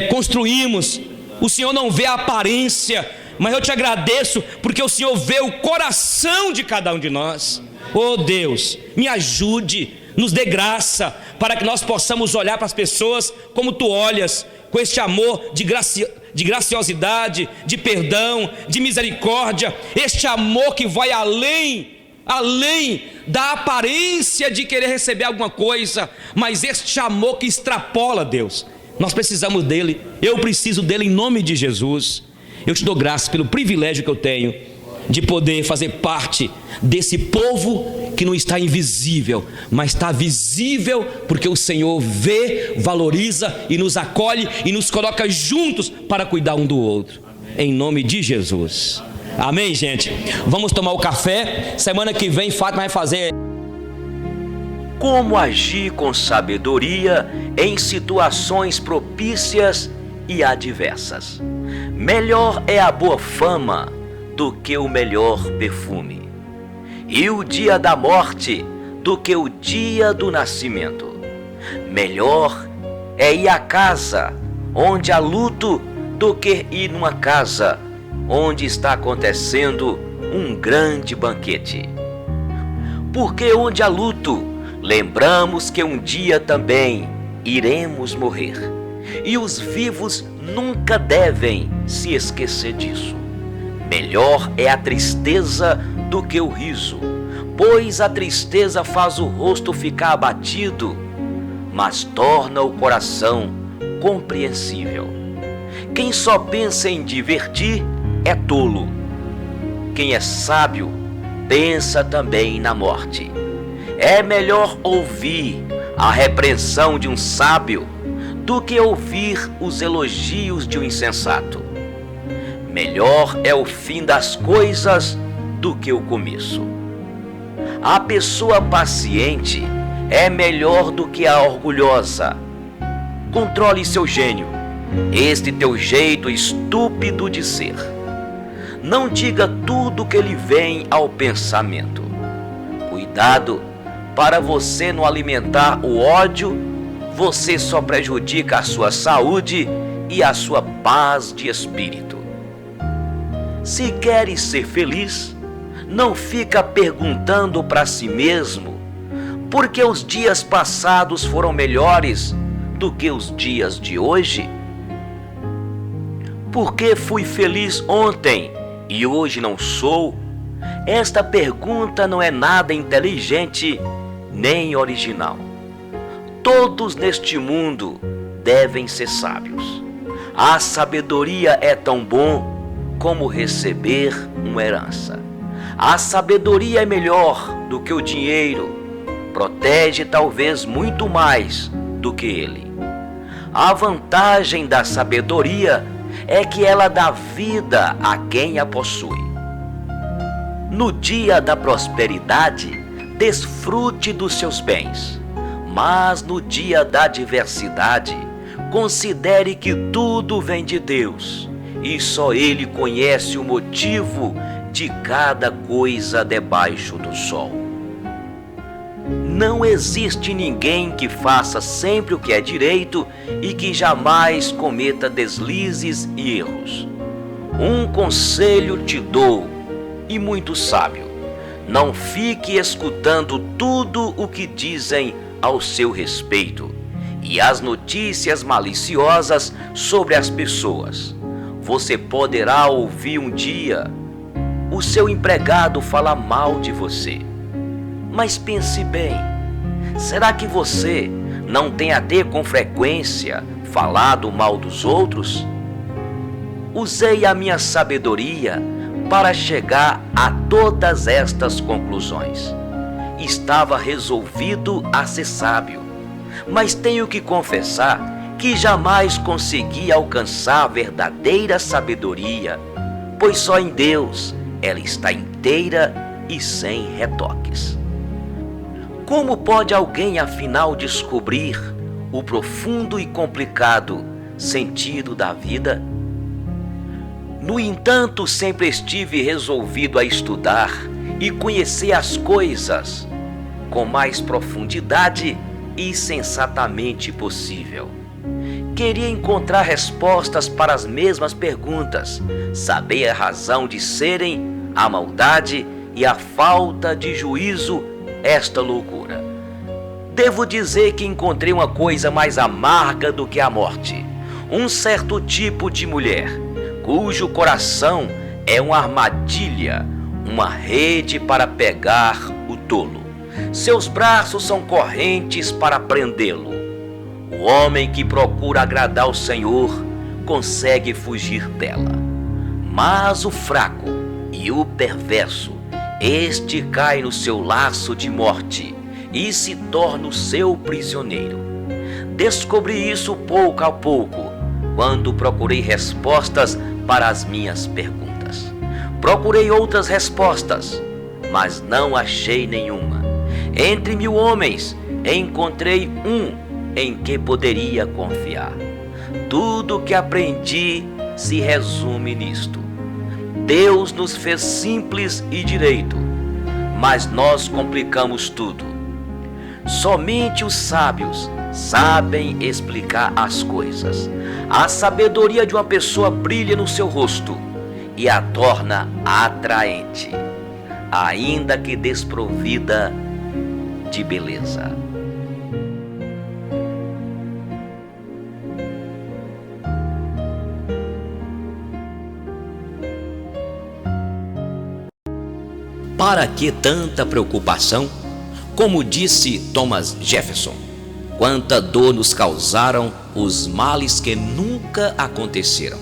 Speaker 1: construímos. O Senhor não vê a aparência, mas eu te agradeço porque o Senhor vê o coração de cada um de nós. Oh Deus, me ajude, nos dê graça para que nós possamos olhar para as pessoas como tu olhas, com este amor de graciosidade, de perdão, de misericórdia, este amor que vai além além da aparência de querer receber alguma coisa, mas este amor que extrapola Deus. Nós precisamos dele, eu preciso dele em nome de Jesus. Eu te dou graças pelo privilégio que eu tenho de poder fazer parte desse povo que não está invisível, mas está visível, porque o Senhor vê, valoriza e nos acolhe e nos coloca juntos para cuidar um do outro, em nome de Jesus. Amém, gente? Vamos tomar o café. Semana que vem Fátima vai fazer
Speaker 2: como agir com sabedoria em situações propícias e adversas. Melhor é a boa fama do que o melhor perfume, e o dia da morte do que o dia do nascimento. Melhor é ir à casa onde há luto do que ir numa casa onde está acontecendo um grande banquete. Porque onde há luto, lembramos que um dia também iremos morrer, e os vivos nunca devem se esquecer disso. Melhor é a tristeza do que o riso, pois a tristeza faz o rosto ficar abatido, mas torna o coração compreensível. Quem só pensa em divertir é tolo. Quem é sábio pensa também na morte. É melhor ouvir a repreensão de um sábio do que ouvir os elogios de um insensato. Melhor é o fim das coisas do que o começo. A pessoa paciente é melhor do que a orgulhosa. Controle seu gênio, este teu jeito estúpido de ser. Não diga tudo que lhe vem ao pensamento. Cuidado para você não alimentar o ódio, você só prejudica a sua saúde e a sua paz de espírito. Se queres ser feliz, não fica perguntando para si mesmo por que os dias passados foram melhores do que os dias de hoje. Por que fui feliz ontem e hoje não sou? Esta pergunta não é nada inteligente nem original. Todos neste mundo devem ser sábios. A sabedoria é tão bom como receber uma herança. A sabedoria é melhor do que o dinheiro, protege talvez muito mais do que ele. A vantagem da sabedoria é que ela dá vida a quem a possui. No dia da prosperidade, desfrute dos seus bens, mas no dia da adversidade, considere que tudo vem de Deus e só Ele conhece o motivo de cada coisa debaixo do sol. Não existe ninguém que faça sempre o que é direito e que jamais cometa deslizes e erros. Um conselho te dou, e muito sábio: não fique escutando tudo o que dizem ao seu respeito e as notícias maliciosas sobre as pessoas. Você poderá ouvir um dia o seu empregado falar mal de você. Mas pense bem, será que você não tem até com frequência falado mal dos outros? Usei a minha sabedoria para chegar a todas estas conclusões. Estava resolvido a ser sábio, mas tenho que confessar que jamais consegui alcançar a verdadeira sabedoria, pois só em Deus ela está inteira e sem retoques. Como pode alguém afinal descobrir o profundo e complicado sentido da vida? No entanto, sempre estive resolvido a estudar e conhecer as coisas com mais profundidade e sensatamente possível. Queria encontrar respostas para as mesmas perguntas, saber a razão de serem a maldade e a falta de juízo, esta loucura. Devo dizer que encontrei uma coisa mais amarga do que a morte: um certo tipo de mulher, cujo coração é uma armadilha, uma rede para pegar o tolo. Seus braços são correntes para prendê-lo. O homem que procura agradar o Senhor consegue fugir dela. Mas o fraco e o perverso, este cai no seu laço de morte e se torna o seu prisioneiro. Descobri isso pouco a pouco, quando procurei respostas para as minhas perguntas. Procurei outras respostas, mas não achei nenhuma. Entre 1000 homens, encontrei um em que poderia confiar. Tudo o que aprendi se resume nisto: Deus nos fez simples e direito, mas nós complicamos tudo. Somente os sábios sabem explicar as coisas. A sabedoria de uma pessoa brilha no seu rosto e a torna atraente, ainda que desprovida de beleza.
Speaker 1: Para que tanta preocupação? Como disse Thomas Jefferson, quanta dor nos causaram os males que nunca aconteceram.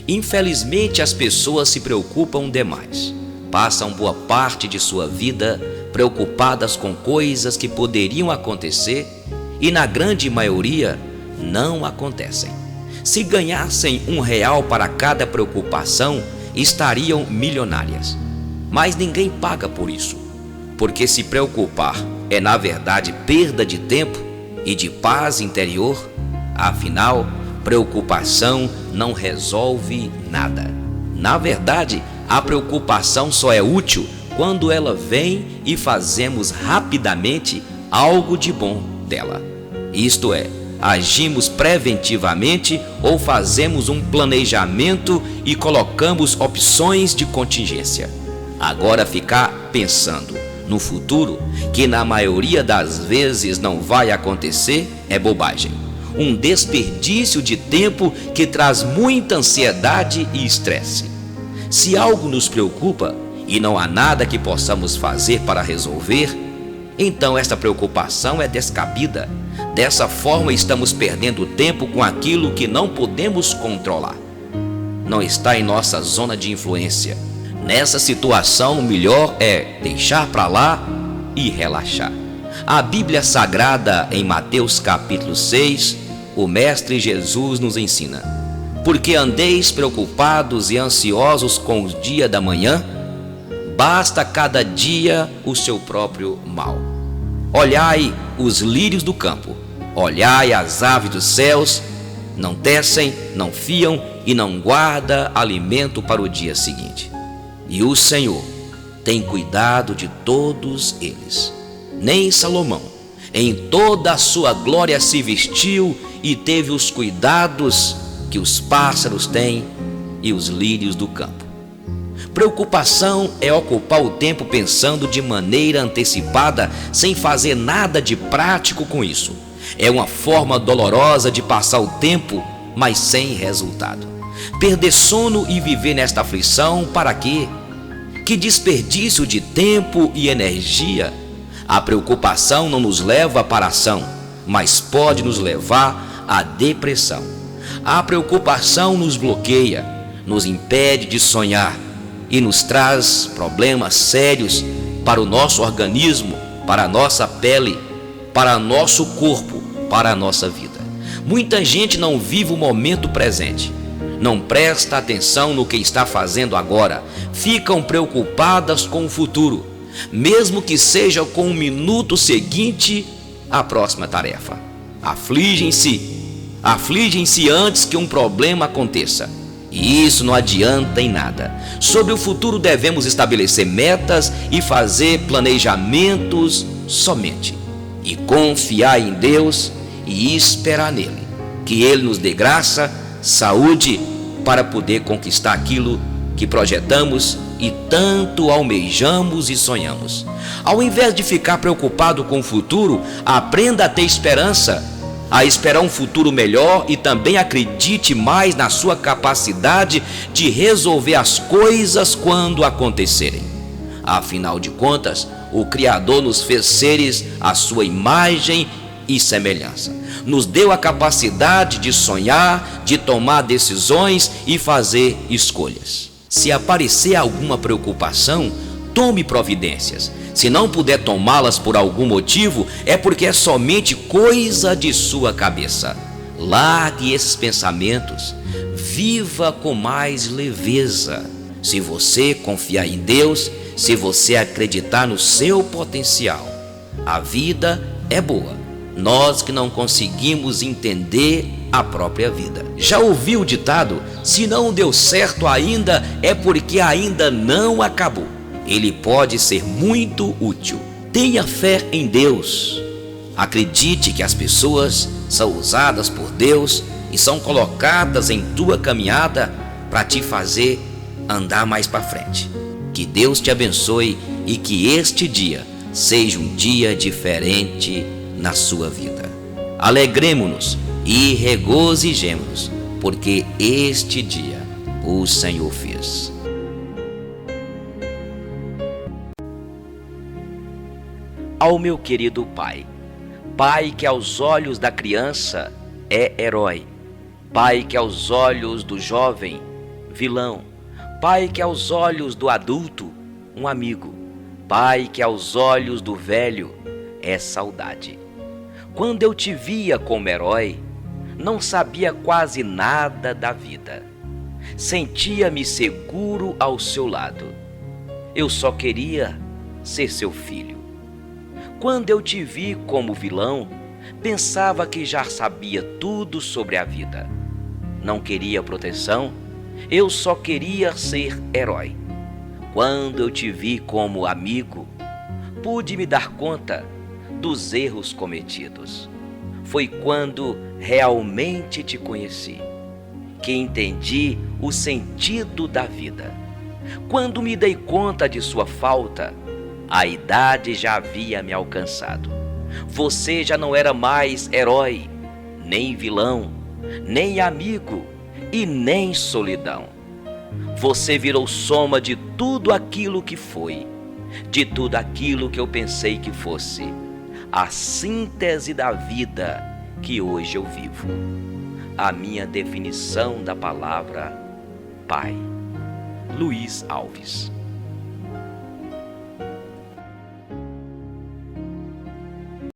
Speaker 1: Infelizmente, as pessoas se preocupam demais. Passam boa parte de sua vida preocupadas com coisas que poderiam acontecer e, na grande maioria, não acontecem. Se ganhassem R$1 para cada preocupação, estariam milionárias. Mas ninguém paga por isso, porque se preocupar é, na verdade, perda de tempo e de paz interior. Afinal, preocupação não resolve nada. Na verdade, a preocupação só é útil quando ela vem e fazemos rapidamente algo de bom dela. Isto é, agimos preventivamente ou fazemos um planejamento e colocamos opções de contingência. Agora, ficar pensando no futuro, que na maioria das vezes não vai acontecer, é bobagem. Um desperdício de tempo que traz muita ansiedade e estresse. Se algo nos preocupa e não há nada que possamos fazer para resolver, então esta preocupação é descabida. Dessa forma, estamos perdendo tempo com aquilo que não podemos controlar. Não está em nossa zona de influência. Nessa situação, o melhor é deixar para lá e relaxar. A Bíblia Sagrada, em Mateus capítulo 6, o Mestre Jesus nos ensina: porque andeis preocupados e ansiosos com o dia da manhã, basta cada dia o seu próprio mal. Olhai os lírios do campo, olhai as aves dos céus, não tecem, não fiam e não guarda alimento para o dia seguinte. E o Senhor tem cuidado de todos eles. Nem Salomão, em toda a sua glória, se vestiu e teve os cuidados que os pássaros têm e os lírios do campo. Preocupação é ocupar o tempo pensando de maneira antecipada, sem fazer nada de prático com isso. É uma forma dolorosa de passar o tempo, mas sem resultado. Perder sono e viver nesta aflição, para quê? Que desperdício de tempo e energia! A preocupação não nos leva para a ação, mas pode nos levar à depressão. A preocupação nos bloqueia, nos impede de sonhar e nos traz problemas sérios para o nosso organismo, para a nossa pele, para nosso corpo, para a nossa vida. Muita gente não vive o momento presente, não presta atenção no que está fazendo agora, ficam preocupadas com o futuro, mesmo que seja com o minuto seguinte à próxima tarefa. Afligem-se antes que um problema aconteça, e isso não adianta em nada. Sobre o futuro devemos estabelecer metas e fazer planejamentos somente, e confiar em Deus e esperar nele, que ele nos dê graça, saúde, para poder conquistar aquilo que projetamos e tanto almejamos e sonhamos. Ao invés de ficar preocupado com o futuro, aprenda a ter esperança, a esperar um futuro melhor, e também acredite mais na sua capacidade de resolver as coisas quando acontecerem.
Speaker 2: Afinal de contas, o Criador nos fez seres à sua imagem e semelhança. Nos deu a capacidade de sonhar, de tomar decisões e fazer escolhas. Se aparecer alguma preocupação, tome providências. Se não puder tomá-las por algum motivo, é porque é somente coisa de sua cabeça. Largue esses pensamentos. Viva com mais leveza. Se você confiar em Deus, se você acreditar no seu potencial, a vida é boa. Nós que não conseguimos entender a própria vida. Já ouviu o ditado? Se não deu certo ainda, é porque ainda não acabou. Ele pode ser muito útil. Tenha fé em Deus. Acredite que as pessoas são usadas por Deus e são colocadas em tua caminhada para te fazer andar mais para frente. Que Deus te abençoe e que este dia seja um dia diferente na sua vida. Alegremo-nos e regozijemo-nos, porque este dia o Senhor fez. Ao meu querido pai, pai que aos olhos da criança é herói, pai que aos olhos do jovem, vilão, pai que aos olhos do adulto, um amigo, pai que aos olhos do velho é saudade. Quando eu te via como herói, não sabia quase nada da vida. Sentia-me seguro ao seu lado. Eu só queria ser seu filho. Quando eu te vi como vilão, pensava que já sabia tudo sobre a vida. Não queria proteção, eu só queria ser herói. Quando eu te vi como amigo, pude me dar conta dos erros cometidos. Foi quando realmente te conheci, que entendi o sentido da vida. Quando me dei conta de sua falta, a idade já havia me alcançado. Você já não era mais herói, nem vilão, nem amigo e nem solidão. Você virou soma de tudo aquilo que foi, de tudo aquilo que eu pensei que fosse, a síntese da vida que hoje eu vivo. A minha definição da palavra Pai. Luiz Alves.